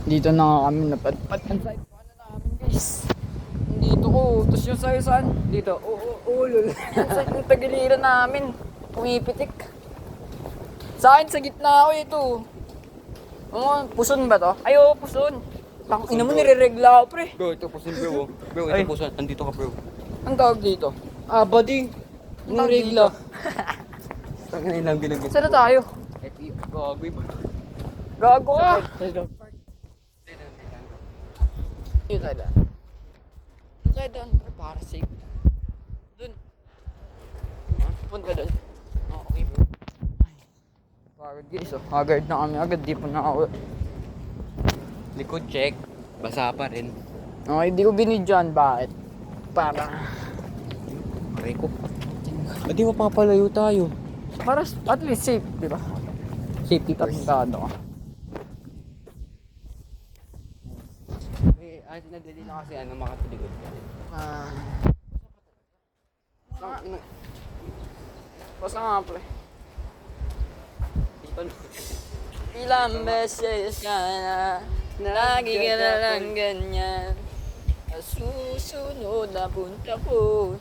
Dito na nga kami napadpad. Ang side ko ano namin guys. Dito ko, tapos yung sa'yo saan? Dito, lol. Yung side ng tagiliran namin. Pumipitik. Sa akin, sa gitna ako ito. Puson ba to? Ay, oo, puson. Ina mo, nireregla ako, pre. Bro, ito puson bro. Bro, ito Ay. puson. Andito ka bro. Ang tawag dito? Ah, buddy. Niregla. Tangin na ilang ginagin. Saan na tayo? Gago ba? Gago ka! Yun tayo daan. Yun tayo daan, para safe. Dun. Punta dun. Okay bro. Ay. Pagod guys oh. Haggard na kami agad, di pa na ako. Likod check. Basa pa rin. Okay, di ko binidyan. Bakit? Para. Aray ko. Ba't di mapapalayo tayo? Para at least safe, di ba? Safety first. Tarantado ka. Ay, nadali na kasi makatuligod. Basta nga pre. Ilang beses ka na lagi ka na lang ganyan. Susunod na punta ko.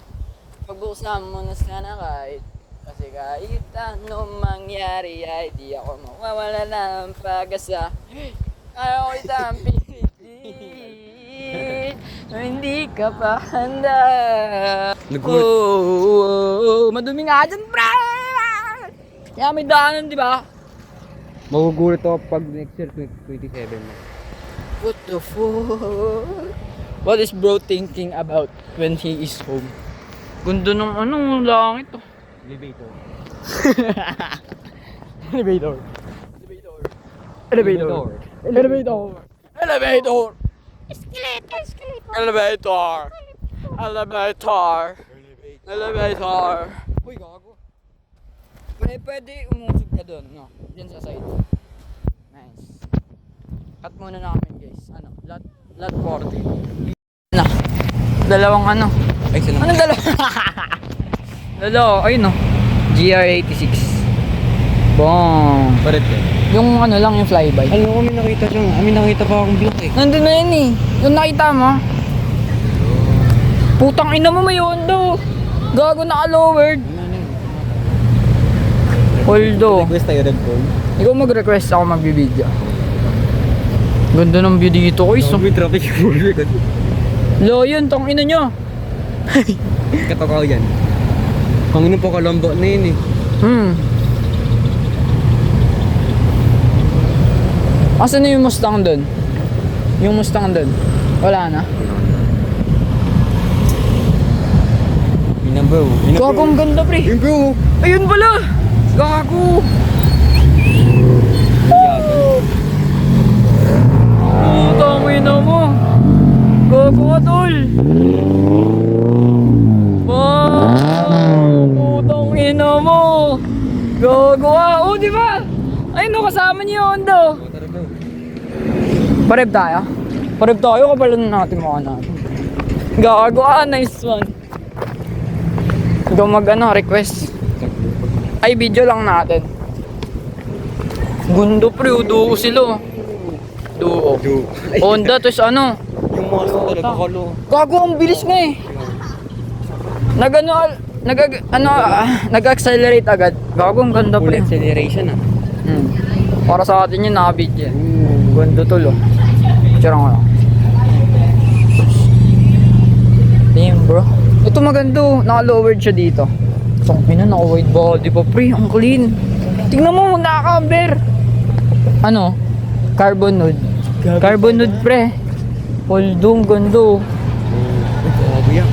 Pagbuksan mo na sana kahit. Kasi kahit anong mangyari ay di ako mawawala ng pag-asa. Ayaw ko itang pilitin. Hindi ka pa handa. Madumi nga dyan, bro! Kaya may daanan, di ba? Magugulat ako pag next year 2027 na. What the fuck? What is bro thinking about when he is home? Gundo ng langit to. Elevator. Elevator. Elevator. Elevator. Elevator. Escalator. Elevator. Elevator. Elevator. Uy, gago. Pwede umusog ka doon, no? Diyan sa side. Nice. Cut muna namin, guys. Lot 40. Na. Dalawang Ay, sino? Anong dalawa? Dalawa, ayun no. GR86. Bong. Parit ka. Yung lang, yung flyby. Ano kami nakita siyang, nakita pa akong block eh. Nandun na yun eh. Yung nakita mo. Putang ina mo, may Hondo. Gago naka-lowered. Holdo. Request tayo red phone. Ikaw mag-request, ako magbibideo. Ganda ng view dito ko iso. May traffic yung likod. Lo yun, tong ina nyo. Katakaw yan. Panginoon po kalamba na yun eh. Asan na yung Mustang doon? Yung Mustang doon? Wala na? Yun bro. Gago, ang ganda pre. Yun bro. Ayun pala. Gago. Putang ina mo. Gago ka tol. Putang ina mo. Gago ka. Oh, di ba? Ayun no, kasama niyo yung Hondo. Pareb tayo? Pareb tayo, kapalan natin mukha natin. Gago nice one. Ikaw request. Ay, video lang natin. Gundo pre, duo sila. Duo. Honda, tapos Yung muscle talaga kalo. Gago, ang bilis nga eh. Nag-accelerate agad. Gago, ang ganda Full pre. acceleration ah. Para sa atin yun, nakabidyo. Ganda tol oh. Picture nga lang. Damn bro. Ito maganda oh. Naka-lowered siya dito. Song pina, naka-wide body pa pre. Ang clean. Tingnan mo, naka-camber. Carbon nude. Carbon nude pre. Holdong, ganda oh. Gago yan.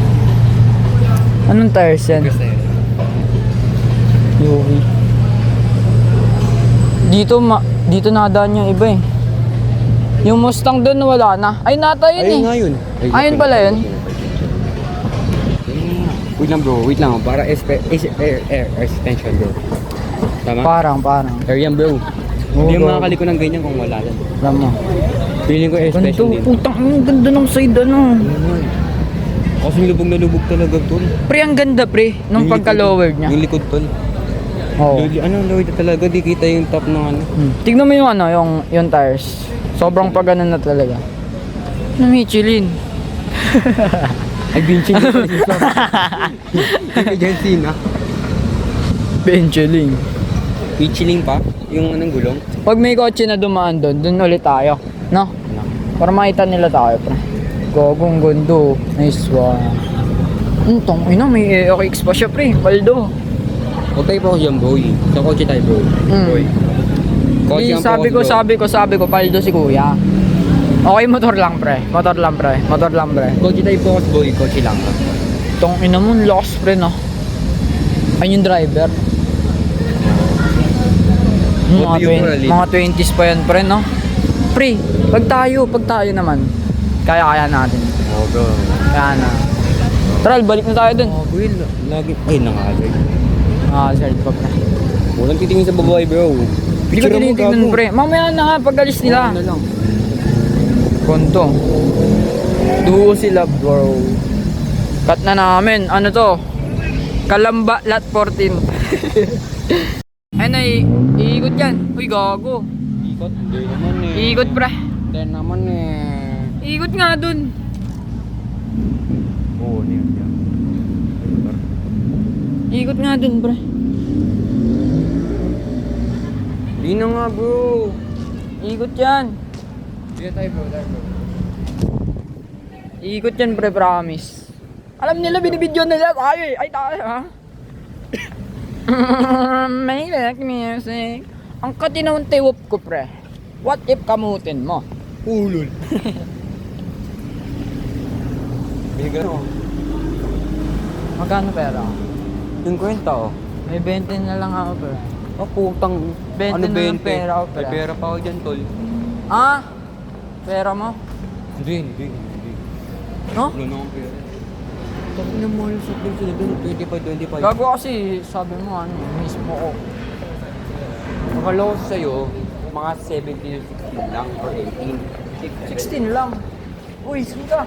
Anong tires yan? UV. Dito nadaan yung iba eh. Yung Mustang doon wala na. Ay nata yun eh. Ayun nga yun. Ayun pala yun. Wait lang bro, wait lang. Para air suspension bro. Tama? Parang. Air yan bro. Hindi yung makakali ko ng ganyan kung wala yan. Alam mo. Feeling ko air suspension din. Putang, ang ganda ng side Kasi lubog na lubog talaga tol. Pre, ang ganda pre. Nung pagka-lowered niya. Yung likod tol. Oo. Lowered talaga, di kita yung top ng Tignan mo yung yung tires. Sobrang pagano na talaga. Na Michelin. Ay, Vincent na pala dito. Kay John Cena. Bencheling. Pichiling pa? Yung anong gulong? Pag may kotse na dumaan doon, doon ulit tayo. No? Para makita nila tayo, pre. Gogong gondo. Nice one. Tong ina, may AOX pa siya, pre. Paldo. Huwag tayo po dyan, boy. Sa kotse tayo, bro. Boy. Di, ang focus, bro. sabi ko, paldo si kuya. Okay, motor lang, pre. Motor lang, pre. Kotse tayo po, boy. Kotse lang. Tong ina mo, lost, pre, no? Ayun yung driver. What do you call it? Mga 20s pa yan, pre, no? Pre, pag tayo naman, kaya natin. Oo, bro. Kaya na. Tara, balik na tayo dun. Oh, boy. Lagi. Ay, nangasay. Sir, pa, pre. Walang titingin sa babae, bro. Hindi ko tinitignan, pre. Mamaya na nga, pag alis nila. Na lang. Konto. Duo sila, bro. Cut na namin. Ano to? Kalamba, lot 14. Ayun ay, iikot yan. Uy, gago. Ikot? Hindi naman eh. Iikot, pre. Hindi naman eh. Iikot nga dun. Oo, niyan. Iikot nga dun, pre. Hindi na nga, bro. Iikot yan. Hindi tayo, bro. Iikot yan, pre, promise. Alam nila, binibidyo nila tayo eh. Ay, tayo, ha? May like music. Ang katinawang tiwop ko, pre. What if kamutin mo? Ulol. Bigyan mo. Magkano pera? Yung kwenta, oh. May 20 na lang ako, pre. Oh, putang. 20 na lang pera ako, pre. May pera pa ako dyan, tol. Ah? Pera mo? Hindi. No? Wala na akong pera. Tapos na mo sa place sila dun, 25. Gago kasi, sabi mo ano, mismo ko. Akala ko sa'yo, mga 17 to 16 lang or 18. 16 lang. Uy, sunta.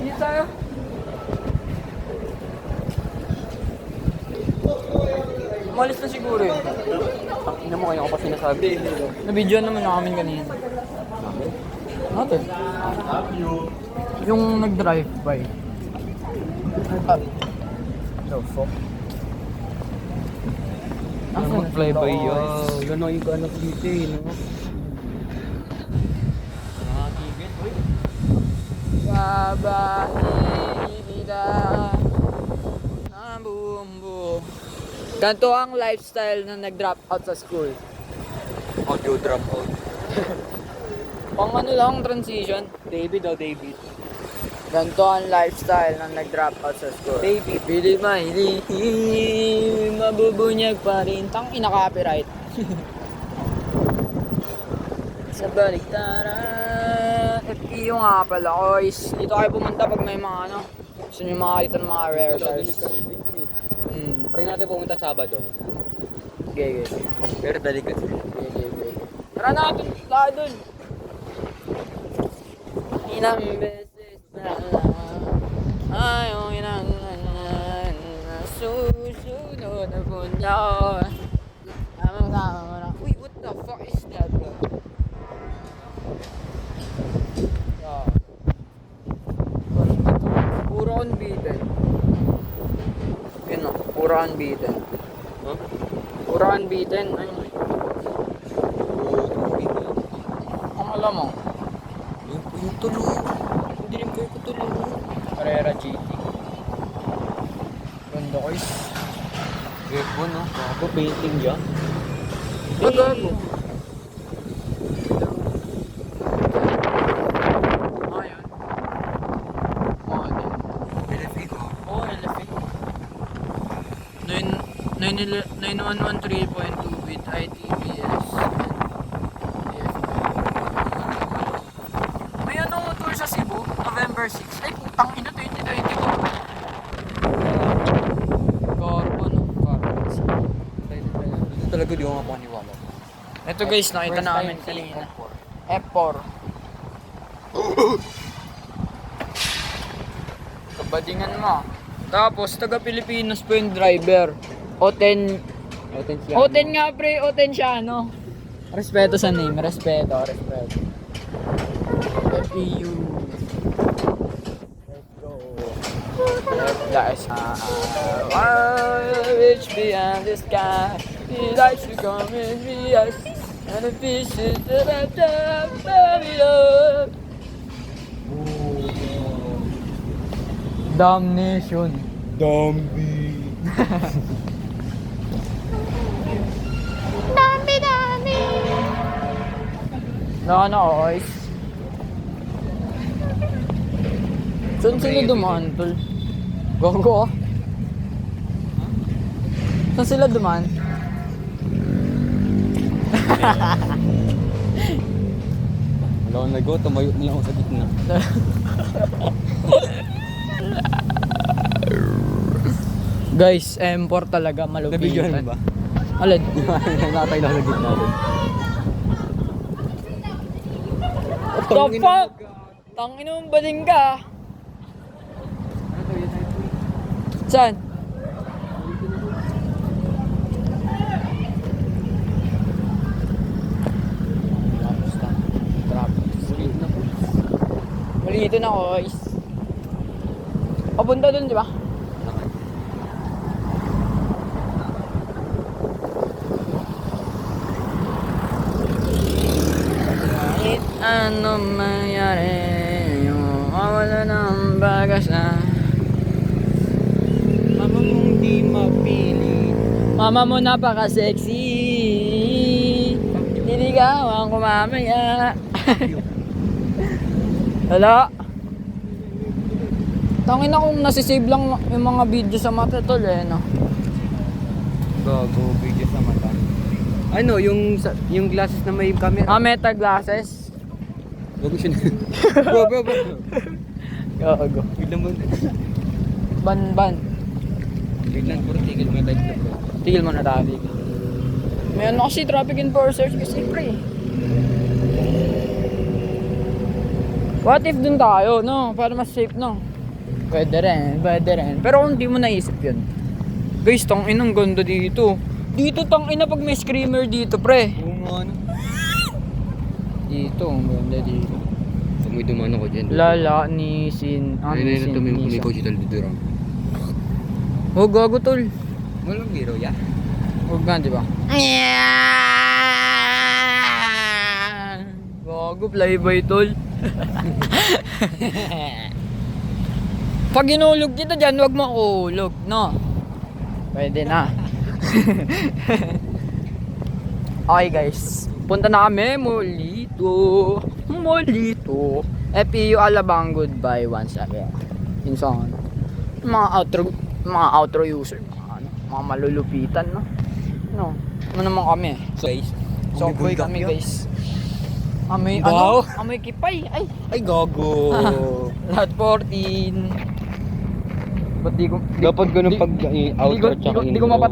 Hindi tayo. Umalis na siguro yun. Ina mo, kaya ko pa sinasabi. Nabidyoan naman namin kanina. Natin. Yung nag-drive by. The fuck? Ang mag-fly by yun. Gano'n yung kanak dito eh, no? Nakakigit, uy. Babahida ang bumbu. Ganito ang lifestyle na nag-drop out sa school. Audio drop out. Pang ano lang, transition. David. Ganito ang lifestyle na nag-drop out sa school. David. Pili mahili, mabubunyag pa rin. Tang ina-copyright. Sa baliktaran. FPU nga pala, guys. Dito kayo pumunta pag may mga ano. Gusto nyo makakita ng mga rare cars. Try natin pumunta Sabado. Okay. Pero dalikat. Tara natin, tayo dun. Ilang beses na ayaw susunod na punta ko. Tama mo na. Uy, what the fuck is that, bro? Puro unbeaten. Yun o, puro unbeaten. Huh? Puro unbeaten. Ayun. Ang alam mo? Yung tuloy. Hindi rin kayo tuloy. Carrera GT. Ganda guys. F1, no? Ako, painting dyan. Magago. Ayun. Model. LFA ko. Oo, LFA. 9113.2 with ITBS. May ano tour sa Cebu, November 6. Ay, putang ina, 2022. Corpo, no? Corpo. Ito talaga di ako mapaniwala. Ito guys, nakita namin kanina. F4. Kabadingan mo. Tapos, taga Pilipinas po yung driver. O10 nga pre, Otenciano. Respeto sa name. Respeto. FEU. Let's go. Let's reach beyond the sky. He likes to come and be us. And the pieces that I love. Damnation. Dambi. Wala na, guys. Saan sila dumaan, tol? Gogo. Saan sila dumaan? Wala akong nag-go, tumayo na lang ako sa gitna. Guys, M4 talaga malupitan. Nabidyohan mo ba? Alin? Nakatay lang sa gitna doon. What the fuck? Tangin mo, baling ka. Saan? Malito na, guys. Papunta dun, di ba? Kahit ano mangyari, mawala ng bagas na. Mama mong di mapili. Mama mo napaka-sexy. Niligawan ko mamaya. Hala. Tangin na kung nasisave lang yung mga video sa mata tol eh, no? Gago, video sa mata. Ano, yung glasses na may camera. Ah, meta glasses. Gago siya na. Bro. Gago. Biglang mo. Ban. Biglang puro tigil mo tayo bro. Tigil mo na traffic. May ano kasi traffic enforcers kasi pre. What if dun tayo, no? Para mas safe, no? Pwede rin. Pero kung di mo naisip yun. Guys, tang inang ganda dito. Dito tang ina pag may screamer dito, pre. Oo nga ano. Dito, ang ganda dito. May dumaan ako dyan. Lala, Nisin. Ayun, may coach dito dito. Oh, gago tol. Walang biro ya. Huwag nga, di ba? Gago, flyby tol. Pag inulog kita dyan, huwag mo ulog, no? Pwede na. Okay guys, punta na kami Molito. FEU Alabang, goodbye once again. Yun song. Mga outro user, mga malulupitan, no? No, ano naman kami? So boy kami guys. Amoy Wow. Amoy kipay. Ay gago. Lahat 14. Ba't di ko Dapat ganun pag outro tsaka di ko mapatay.